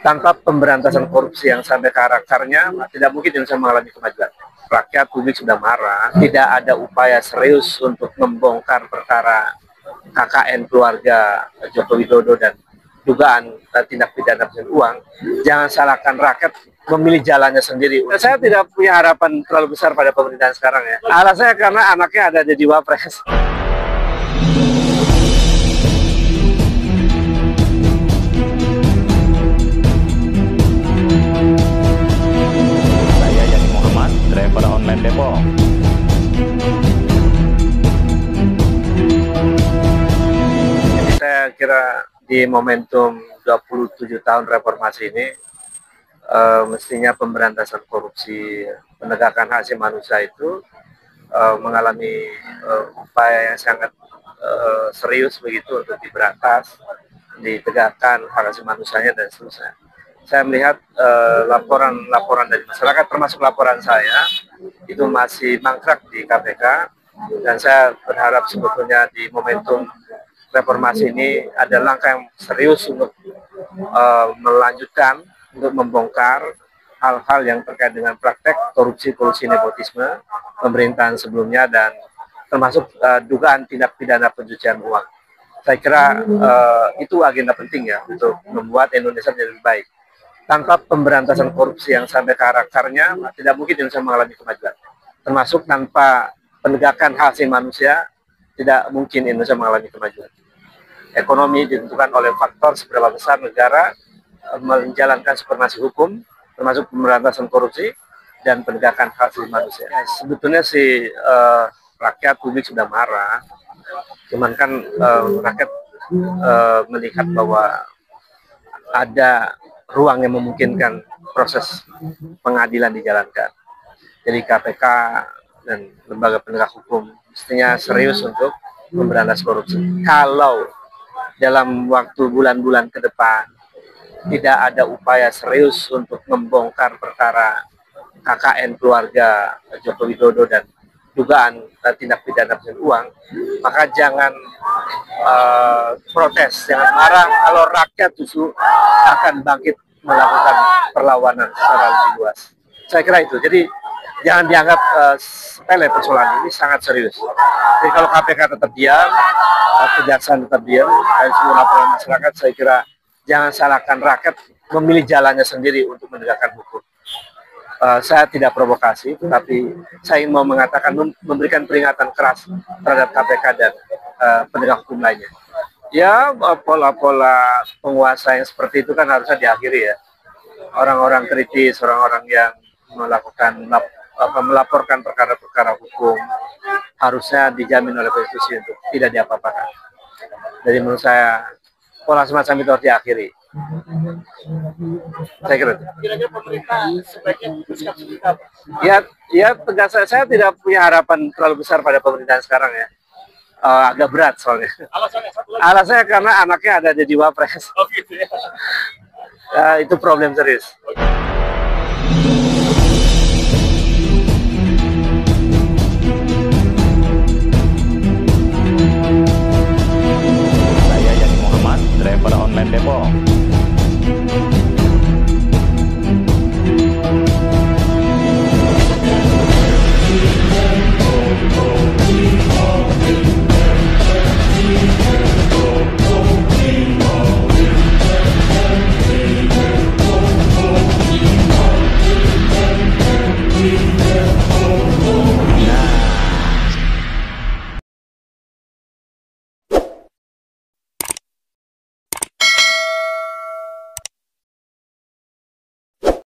Tanpa pemberantasan korupsi yang sampai ke akarnya, tidak mungkin Indonesia mengalami kemajuan. Rakyat publik sudah marah, tidak ada upaya serius untuk membongkar perkara KKN keluarga Joko Widodo dan dugaan tindak pidana pencucian uang. Jangan salahkan rakyat memilih jalannya sendiri. Saya tidak punya harapan terlalu besar pada pemerintahan sekarang ya. Alasannya karena anaknya ada jadi wapres. Driver online Depok. Jadi saya kira di momentum 27 tahun reformasi ini mestinya pemberantasan korupsi, penegakan hak asasi manusia itu mengalami upaya yang sangat serius begitu untuk diberantas, ditegakkan hak asasi manusianya dan seterusnya. Saya melihat laporan-laporan dari masyarakat, termasuk laporan saya, itu masih mangkrak di KPK, dan saya berharap sebetulnya di momentum reformasi ini ada langkah yang serius untuk melanjutkan, untuk membongkar hal-hal yang terkait dengan praktek korupsi, kolusi, nepotisme pemerintahan sebelumnya, dan termasuk dugaan tindak pidana pencucian uang. Saya kira itu agenda penting ya untuk membuat Indonesia menjadi lebih baik. Tanpa pemberantasan korupsi yang sampai ke akarnya, tidak mungkin Indonesia mengalami kemajuan. Termasuk tanpa penegakan hak asasi manusia, tidak mungkin Indonesia mengalami kemajuan. Ekonomi ditentukan oleh faktor seberapa besar negara menjalankan supremasi hukum, termasuk pemberantasan korupsi dan penegakan hak asasi manusia. Sebetulnya sih rakyat publik sudah marah, cuman kan rakyat melihat bahwa ada ruang yang memungkinkan proses pengadilan dijalankan. Jadi KPK dan lembaga penegak hukum mestinya serius untuk memberantas korupsi. Kalau dalam waktu bulan-bulan ke depan tidak ada upaya serius untuk membongkar perkara KKN keluarga Joko Widodo dan dugaan tindak pidana pencucian uang, maka jangan protes, jangan marah kalau rakyat justru akan bangkit melakukan perlawanan secara lebih luas. Saya kira itu. Jadi jangan dianggap sepele persoalan ini, sangat serius. Jadi kalau KPK tetap diam, kejaksaan tetap diam, dan semua laporan masyarakat, saya kira jangan salahkan rakyat memilih jalannya sendiri untuk menegakkan hukum. Saya tidak provokasi, tetapi saya ingin mau mengatakan, memberikan peringatan keras terhadap KPK dan penegak hukum lainnya. Ya, pola-pola penguasa yang seperti itu kan harusnya diakhiri ya. Orang-orang kritis, orang-orang yang melaporkan perkara-perkara hukum harusnya dijamin oleh konstitusi untuk tidak diapa-apakan. Jadi menurut saya pola semacam itu harus diakhiri. Saya kira itu. Kira-kira pemerintah sebaiknya bersikap seperti apa? Ya tegas, saya tidak punya harapan terlalu besar pada pemerintahan sekarang ya. Agak berat soalnya. Alasannya satu lagi. Alasannya karena anaknya ada jadi wapres. Oh gitu ya. Itu problem serius. Saya Yani Muhammad, driver online Depok.